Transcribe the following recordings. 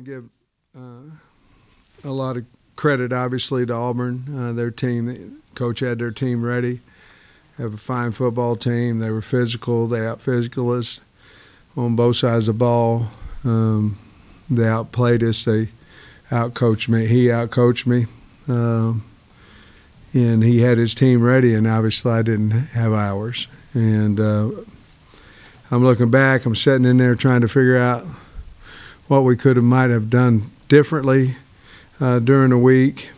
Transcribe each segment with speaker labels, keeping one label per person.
Speaker 1: to give a lot of credit, obviously, to Auburn. Their team, coach had their team ready. Have a fine football team. They were physical. They out-physical us on both sides of the ball. They outplayed us. They outcoached me. He outcoached me. And he had his team ready, and obviously I didn't have ours. And I'm looking back. I'm sitting in there trying to figure out what we might have done differently during the week.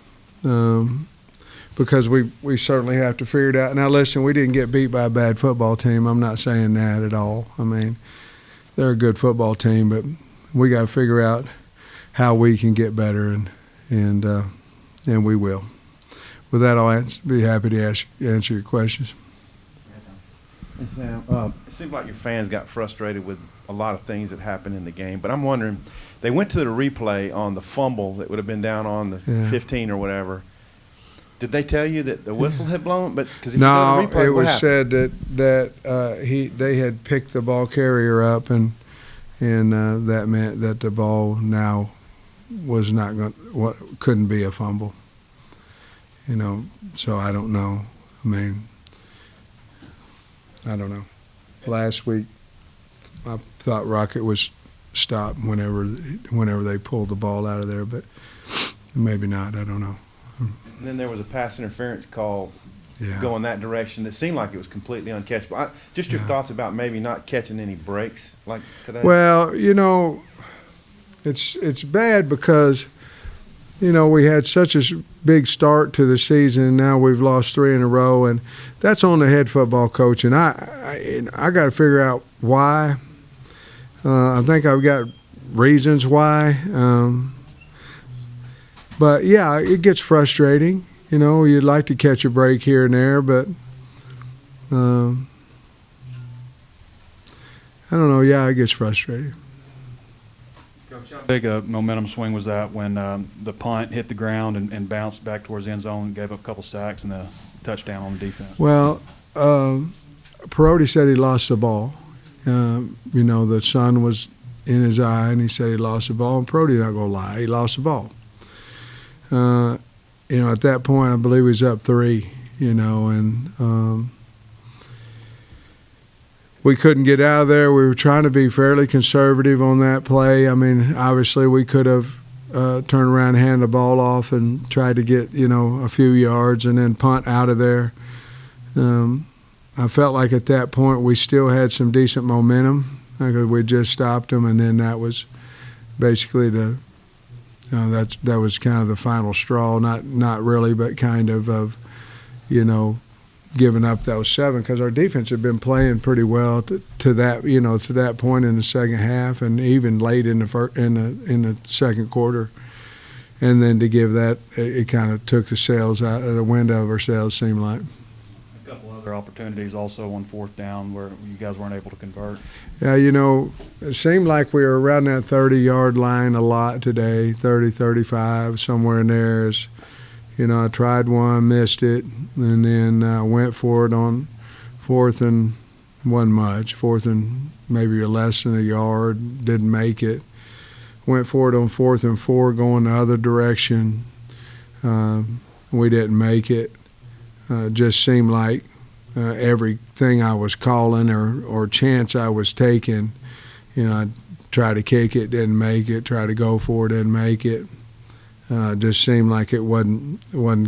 Speaker 1: Because we certainly have to figure it out. Now, listen, we didn't get beat by a bad football team. I'm not saying that at all. I mean, they're a good football team, but we got to figure out how we can get better, and we will. With that, I'll be happy to answer your questions.
Speaker 2: And Sam, it seems like your fans got frustrated with a lot of things that happened in the game, but I'm wondering, they went to the replay on the fumble that would have been down on the 15 or whatever. Did they tell you that the whistle had blown? But because
Speaker 1: no,
Speaker 2: you go to the replay,
Speaker 1: it was said
Speaker 2: that
Speaker 1: they had picked the ball carrier up, and that meant that the ball now was not going, couldn't be a fumble. You know, so I don't know. I mean, I don't know. Last week, I thought Rocket was stopped whenever they pulled the ball out of there, but maybe not. I don't know.
Speaker 2: And then there was a pass interference call going that direction that seemed like it was completely uncatchable. Just your thoughts about maybe not catching any breaks like today?
Speaker 1: Well, you know, it's bad because, you know, we had such a big start to the season, and now we've lost 3 in a row, and that's on the head football coach. And I got to figure out why. I think I've got reasons why. But, yeah, it gets frustrating. You know, you'd like to catch a break here and there, but I don't know. Yeah, it gets frustrating.
Speaker 3: Coach, how big a momentum swing was that when the punt hit the ground and bounced back towards the end zone and gave up a couple sacks and the touchdown on the defense?
Speaker 1: Well, Perotti said he lost the ball. You know, the sun was in his eye, and he said he lost the ball. And Perotti not going to lie. He lost the ball. You know, at that point, I believe he was up 3, you know, and we couldn't get out of there. We were trying to be fairly conservative on that play. I mean, obviously we could have turned around and handed the ball off and tried to get, you know, a few yards and then punt out of there. I felt like at that point we still had some decent momentum because we just stopped them, and then that was basically that was kind of the final straw. Not really, but kind of you know, giving up those 7 because our defense had been playing pretty well to that point in the second half and even late in the second quarter, and then to give that, it kind of took the sails out of the wind out of our sails, seemed like.
Speaker 3: A couple other opportunities also on 4th down where you guys weren't able to convert.
Speaker 1: Yeah, you know, it seemed like we were around that 30-yard line a lot today, 30, 35, somewhere in there. You know, I tried one, missed it, and then went for it on 4th and wasn't much. 4th and maybe less than a yard, didn't make it. Went for it on 4th and 4 going the other direction. We didn't make it. Just seemed like everything I was calling or chance I was taking, you know, I'd try to kick it, didn't make it, try to go for it, didn't make it. Just seemed like it wasn't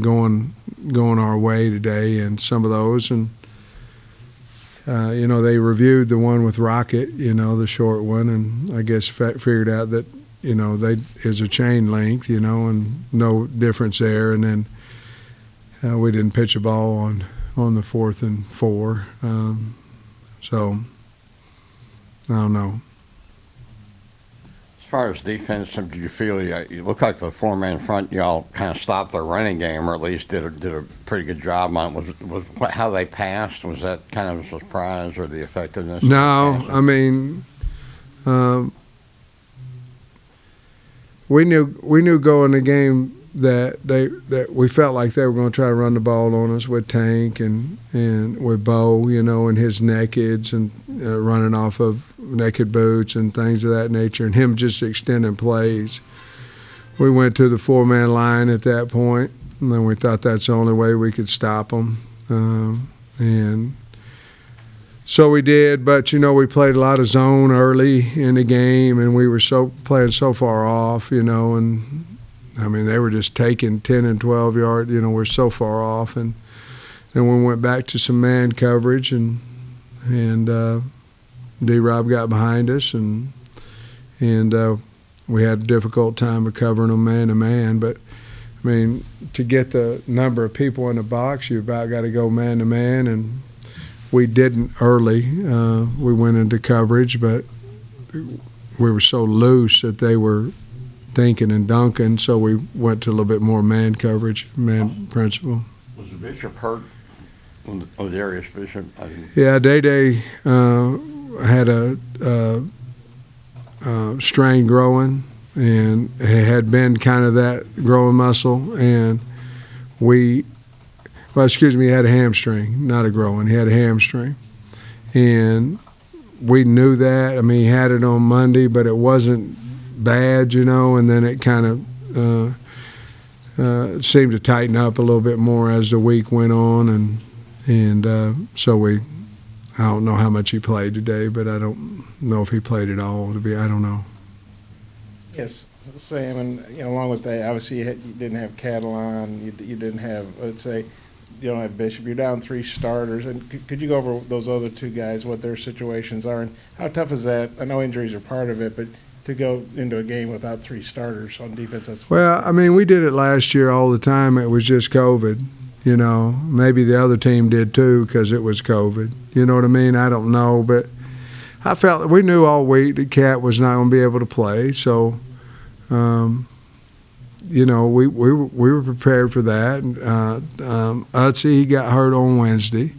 Speaker 1: going our way today, and some of those, and you know, they reviewed the one with Rocket, you know, the short one, and I guess figured out that, you know, is a chain length, you know, and no difference there, and then we didn't pitch a ball on the 4th and 4, so I don't know.
Speaker 4: As far as defense, did you feel you looked like the 4-man front? Y'all kind of stopped their running game, or at least did a pretty good job on it. Was how they passed? Was that kind of a surprise, or the effectiveness?
Speaker 1: No, I mean, we knew going the game that we felt like they were going to try to run the ball on us with Tank and with Bo, you know, and his nakeds and running off of naked boots and things of that nature, and him just extending plays. We went to the 4-man line at that point, and then we thought that's the only way we could stop them. And so we did, but, we played a lot of zone early in the game, and we were playing so far off, and, they were just taking 10 and 12 yard, we're so far off. And then we went back to some man coverage, and D-Rob got behind us, and we had a difficult time of covering them man-to-man. But, to get the number of people in the box, you about got to go man-to-man, and we didn't early. We went into coverage, but we were so loose that they were dinking and dunking, so we went to a little bit more man coverage, man principle.
Speaker 4: Was the Bishop hurt? Oh, Darius Bishop?
Speaker 1: Yeah, Day had a strain growing, and it had been kind of that growing muscle, and he had a hamstring, not a growing. He had a hamstring, and we knew that. He had it on Monday, but it wasn't bad, and then it kind of seemed to tighten up a little bit more as the week went on, and so I don't know how much he played today, but I don't know if he played at all. I don't know.
Speaker 5: Yes, Sam, and along with that, obviously you didn't have Catalan, you didn't have, let's say, you don't have Bishop. You're down 3 starters, and could you go over those other 2 guys, what their situations are, and how tough is that? I know injuries are part of it, but to go into a game without 3 starters on defense, that's
Speaker 1: we did it last year all the time. It was just COVID. Maybe the other team did too because it was COVID. You know what I mean? I don't know, but I felt we knew all week that Cat was not going to be able to play, so. We were prepared for that. Utsi, he got hurt on Wednesday.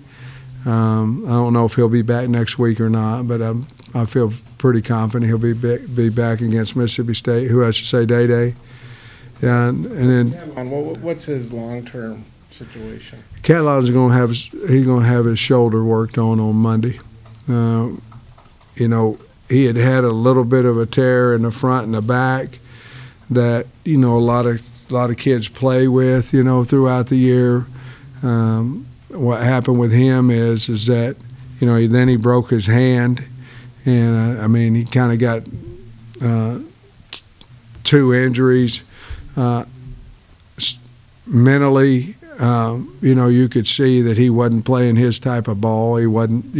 Speaker 1: I don't know if he'll be back next week or not, but I feel pretty confident he'll be back against Mississippi State. Who I should say, Day. Yeah, and then
Speaker 5: what's his long-term situation?
Speaker 1: Catalan's going to have his shoulder worked on Monday. He had a little bit of a tear in the front and the back that a lot of kids play with throughout the year. What happened with him is that then he broke his hand, and he kind of got 2 injuries. Mentally, you could see that he wasn't playing his type of ball. He wasn't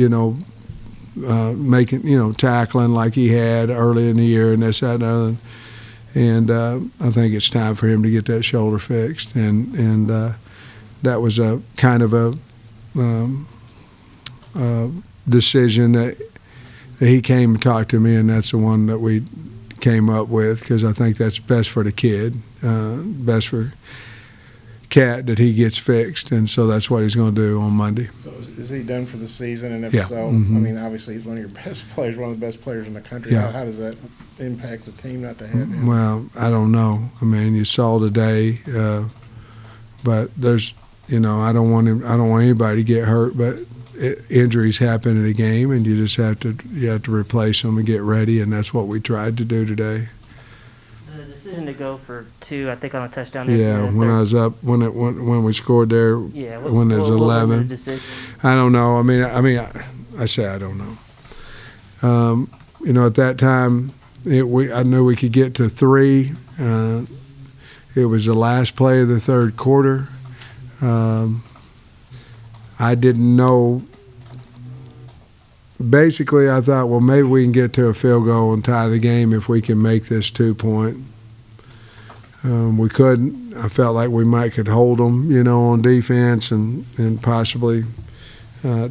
Speaker 1: making tackling like he had early in the year and this, that, and other. And I think it's time for him to get that shoulder fixed. And that was a kind of a decision that he came and talked to me, and that's the one that we came up with because I think that's best for the kid, best for Cat that he gets fixed. And so that's what he's going to do on Monday.
Speaker 5: So is he done for the season? And if
Speaker 1: Yeah.
Speaker 5: so,
Speaker 1: Mm-hmm.
Speaker 5: Obviously he's one of your best players, one of the best players in the country.
Speaker 1: Yeah.
Speaker 5: How does that impact the team not to have him?
Speaker 1: Well, I don't know. You saw today, but there's, I don't want anybody to get hurt. But injuries happen in a game, and you just have to replace them and get ready, and that's what we tried to do today.
Speaker 6: The decision to go for 2, I think, on a touchdown. There
Speaker 1: Yeah, when I was up, when we scored there,
Speaker 6: Yeah,
Speaker 1: when it was
Speaker 6: what
Speaker 1: 11.
Speaker 6: the decision?
Speaker 1: I don't know. I say I don't know. At that time, I knew we could get to 3. It was the last play of the third quarter. I didn't know. Basically, I thought, well, maybe we can get to a field goal and tie the game if we can make this 2-point. We couldn't. I felt like we could hold them, on defense and possibly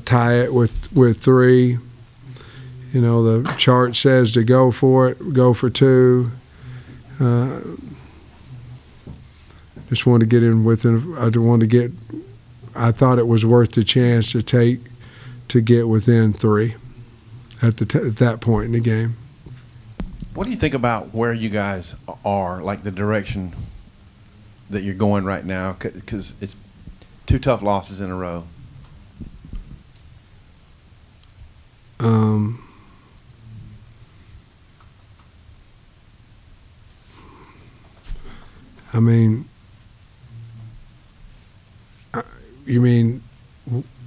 Speaker 1: tie it with 3. The chart says to go for it, go for 2. Just wanted to get in with it. I thought it was worth the chance to get within 3 at that point in the game.
Speaker 2: What do you think about where you guys are, like the direction that you're going right now? Because it's 2 tough losses in a row.
Speaker 1: I mean, you mean,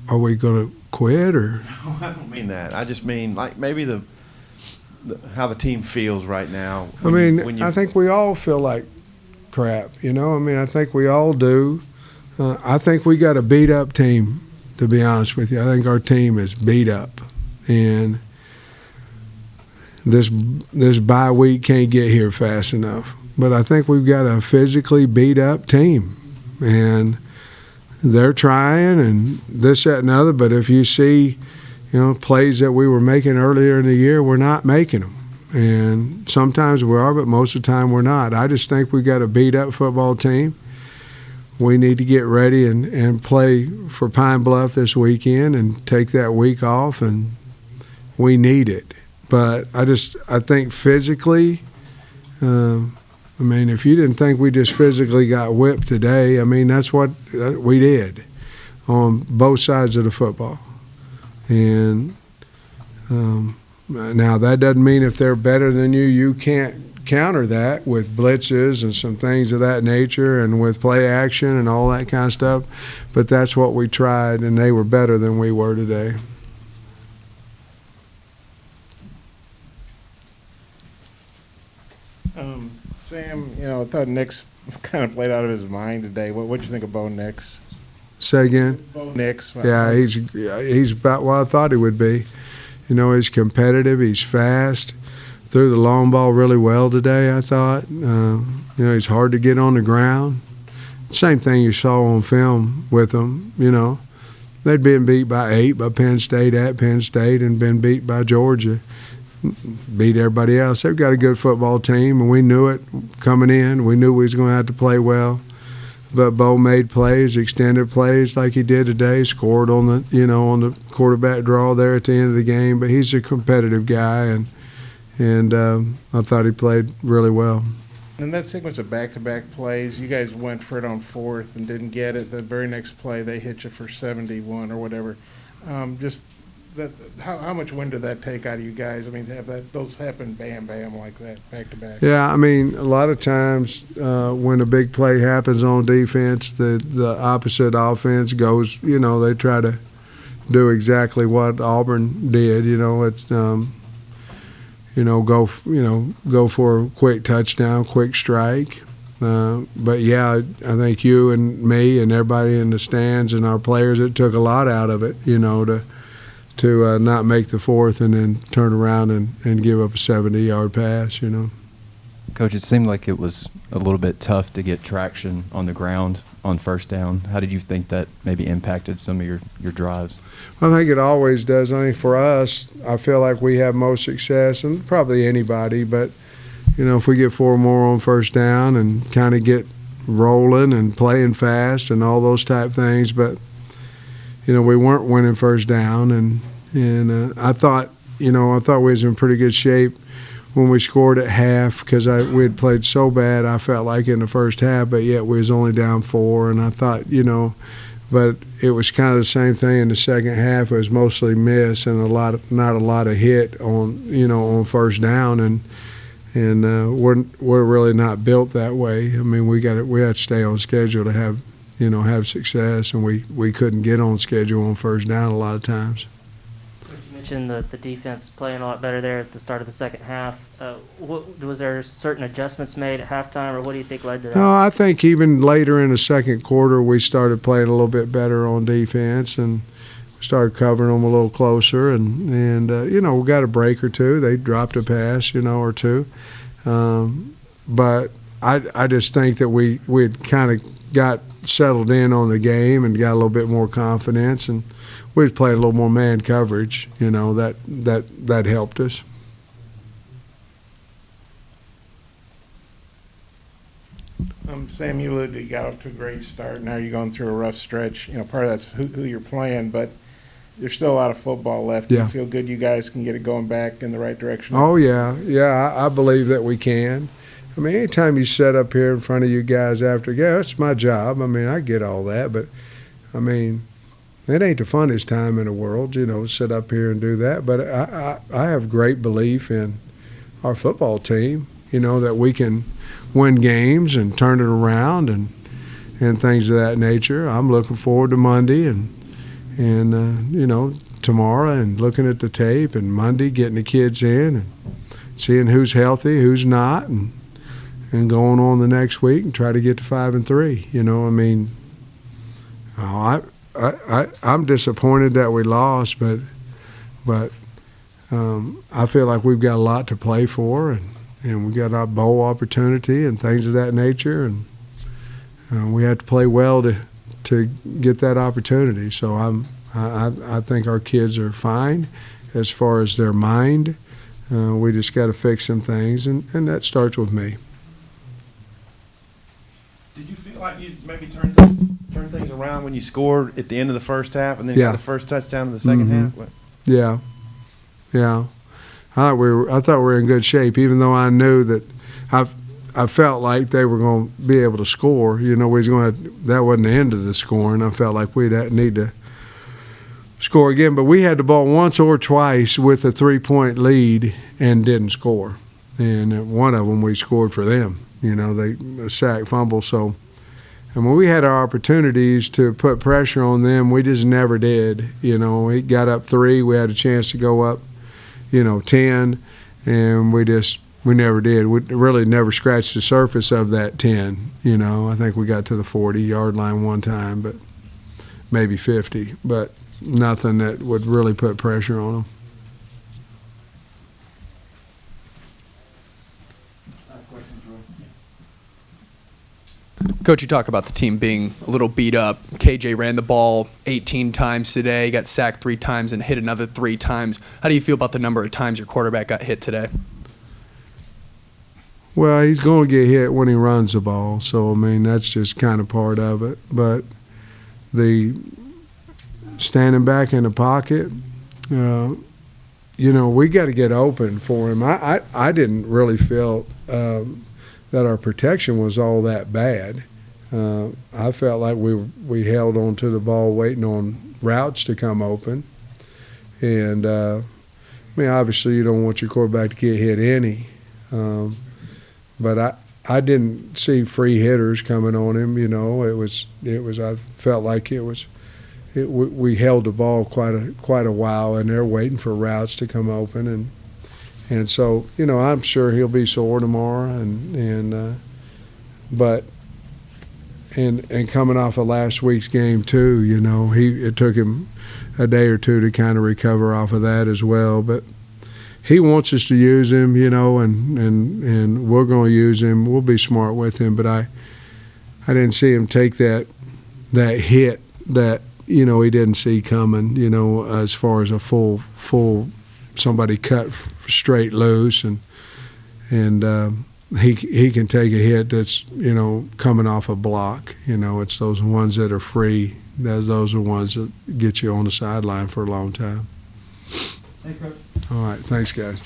Speaker 1: are we going to quit or?
Speaker 2: No, I don't mean that. I just mean like maybe the how the team feels right now.
Speaker 1: I mean, I think we all feel like crap, you know? I mean, I think we all do. I think we got a beat-up team, to be honest with you. I think our team is beat up. And this bye week can't get here fast enough. But I think we've got a physically beat-up team. And they're trying and this, that, and other. But if you see, you know, plays that we were making earlier in the year, we're not making them. And sometimes we are, but most of the time we're not. I just think we've got a beat-up football team. We need to get ready and play for Pine Bluff this weekend and take that week off, and we need it. But I think physically, I mean, if you didn't think we just physically got whipped today, I mean, that's what we did on both sides of the football. And now that doesn't mean if they're better than you, you can't counter that with blitzes and some things of that nature and with play action and all that kind of stuff. But that's what we tried, and they were better than we were today.
Speaker 5: Sam, you know, I thought Nick's kind of played out of his mind today. What'd you think of Bo Nix?
Speaker 1: Say again?
Speaker 5: Bo Nix.
Speaker 1: Yeah, he's about what I thought he would be. You know, he's competitive. He's fast. Threw the long ball really well today, I thought. You know, he's hard to get on the ground. Same thing you saw on film with him, you know. They'd been beat by 8 by Penn State at Penn State and been beat by Georgia. Beat everybody else. They've got a good football team, and we knew it coming in. We knew we was going to have to play well. But Bo made plays, extended plays like he did today, scored on the quarterback draw there at the end of the game. But he's a competitive guy, and I thought he played really well.
Speaker 5: In that sequence of back-to-back plays, you guys went for it on 4th and didn't get it. The very next play, they hit you for 71 or whatever. How much wind did that take out of you guys? I mean, to have those happen bam, bam like that, back-to-back.
Speaker 1: Yeah, I mean, a lot of times when a big play happens on defense, the opposite offense goes, you know, they try to do exactly what Auburn did. You know, it's go for a quick touchdown, quick strike. But yeah, I think you and me and everybody in the stands and our players, it took a lot out of it, you know, to not make the 4th and then turn around and give up a 70-yard pass, you know.
Speaker 7: Coach, it seemed like it was a little bit tough to get traction on the ground on first down. How did you think that maybe impacted some of your drives?
Speaker 1: I think it always does. I think for us, I feel like we have most success, and probably anybody, but, you know, if we get 4 more on first down and kind of get rolling and playing fast and all those type things, but, you know, we weren't winning first down, and I thought we was in pretty good shape when we scored at half because we had played so bad, I felt like, in the first half, but yet we was only down 4, and I thought, you know, but it was kind of the same thing in the second half. It was mostly miss and not a lot of hit on first down, and we're really not built that way. I mean, we had to stay on schedule to have success, and we couldn't get on schedule on first down a lot of times.
Speaker 6: You mentioned the defense playing a lot better there at the start of the second half. Was there certain adjustments made at halftime, or what do you think led to that?
Speaker 1: No, I think even later in the second quarter we started playing a little bit better on defense and started covering them a little closer, and you know, we got a break or two. They dropped a pass, you know, or two. But I just think that we had kind of got settled in on the game and got a little bit more confidence, and we was playing a little more man coverage. You know, that helped us.
Speaker 5: Sam, you got off to a great start. Now you're going through a rough stretch. You know, part of that's who you're playing, but there's still a lot of football left.
Speaker 1: Yeah.
Speaker 5: Do you feel good you guys can get it going back in the right direction?
Speaker 1: Oh, yeah, I believe that we can. I mean, anytime you sit up here in front of you guys after, that's my job. I mean, I get all that, but, I mean, it ain't the funnest time in the world, you know, sit up here and do that. But I have great belief in our football team, that we can win games and turn it around and things of that nature. I'm looking forward to Monday and tomorrow and looking at the tape, and Monday getting the kids in and seeing who's healthy, who's not, and going on the next week and try to get to 5-3. I'm disappointed that we lost, but I feel like we've got a lot to play for, and we got our bowl opportunity and things of that nature, and we have to play well to get that opportunity. So I think our kids are fine as far as their mind. We just got to fix some things, and that starts with me.
Speaker 2: Did you feel like you maybe turned things around when you scored at the end of the first half and then got the first touchdown in the second half?
Speaker 1: Yeah. I thought we were in good shape, even though I knew that I felt like they were going to be able to score. We was going to. That wasn't the end of the scoring. I felt like we'd need to score again, but we had the ball once or twice with a 3-point lead and didn't score. And one of them we scored for them. They sack fumble. So, and when we had our opportunities to put pressure on them, we just never did. We got up 3. We had a chance to go up, 10, and we never did. We really never scratched the surface of that 10. I think we got to the 40-yard line one time, but maybe 50, but nothing that would really put pressure on them.
Speaker 8: Coach, you talk about the team being a little beat up. KJ ran the ball 18 times today, got sacked 3 times, and hit another 3 times. How do you feel about the number of times your quarterback got hit today?
Speaker 1: Well, he's going to get hit when he runs the ball, so, that's just kind of part of it. But the standing back in the pocket, we got to get open for him. I didn't really feel that our protection was all that bad. I felt like we held on to the ball waiting on routes to come open. And, obviously you don't want your quarterback to get hit any. But I didn't see free hitters coming on him. I felt like we held the ball quite a while, and they're waiting for routes to come open, and so I'm sure he'll be sore tomorrow, but coming off of last week's game too, it took him a day or two to kind of recover off of that as well, but. He wants us to use him, and we're going to use him. We'll be smart with him, but I didn't see him take that hit that he didn't see coming. As far as a full somebody cut straight loose, and he can take a hit that's coming off a block. It's those ones that are free. Those are ones that get you on the sideline for a long time.
Speaker 3: Thanks, Coach.
Speaker 1: All right, thanks, guys.